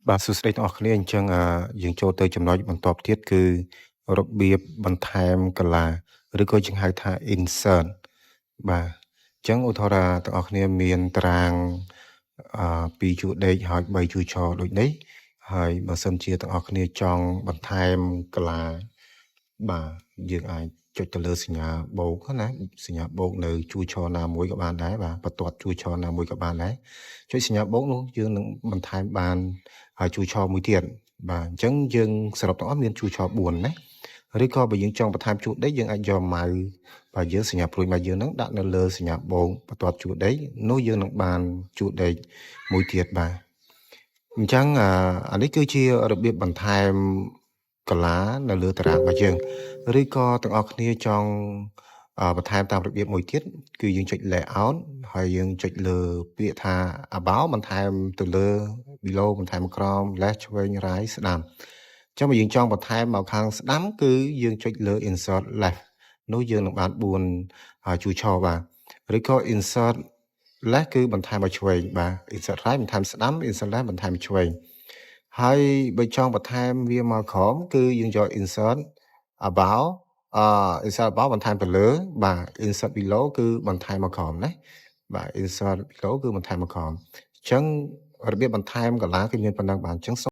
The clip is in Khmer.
បាទសួស្តីទាំងអស់គ្នាអញ្ចឹងយើងចូលទៅចំណុចបន្ទាប់ទៀតគឺរបៀបបន្ថែមកន្លាឬក៏យើងហៅថា insert បាទអញ្ចឹងឧទាហរណ៍ទាំងអស់គ្នាមានតារាង2ជួរដេកហើយ3ជួរឈរដូចនេះហើយបើសិនជាទាំងអស់គ្នាចង់បន្ថែមកន្លាបាទយើងអាចចុចទៅលើសញ្ញាបូកណាសញ្ញាបូកនៅជួរឈរណាមួយក៏បានដែរបាទបន្ទាត់ជួរឈរណាមួយក៏បានដែរចុចសញ្ញាបូកនោះយើងនឹងបន្ថែមបានហើយជួរឈរមួយទៀតបាទអញ្ចឹងយើងសរុបទាំងអស់មានជួរឈរ4ណាឬក៏បើយើងចង់បន្ថែមជួរដេកយើងអាចយកម៉ៅបាទយើងសញ្ញាព្រួយម៉ៅយើងនឹងដាក់នៅលើសញ្ញាបូកបន្ទាត់ជួរដេកនោះយើងនឹងបានជួរដេកមួយទៀតបាទអញ្ចឹងអានេះគឺជារបៀបបន្ថែមកន្លានៅលើតារាងរបស់យើងឬក៏ទាំងអស់គ្នាចង់បន្ថែមតាមរបៀបមួយទៀតគឺយើងចុច layout ហើយយើងចុចលើពាក្យថា about បន្ថែមទៅលើ below បន្ថែមក្រោម left ឆ្វេង right ស្ដាំអញ្ចឹងបើយើងចង់បន្ថែមមកខាងស្ដាំគឺយើងចុចលើ insert left នោះយើងនឹងបាន4ជួរឈរបាទឬក៏ insert left គឺបន្ថែមមកឆ្វេងបាទ insert right បន្ថែមស្ដាំ insert left បន្ថែមឆ្វេងហើយបើចង់បន្ថែមវាមកក្រោមគឺយើងយក insert about insert about បន្ថែមទៅលើបាទ insert below គឺបន្ថែមមកក្រោមណាបាទ insert below គឺបន្ថែមមកក្រោមអញ្ចឹងរបៀបបន្ថែមកន្លាគឺមានប៉ុណ្ណឹងបាទអញ្ចឹង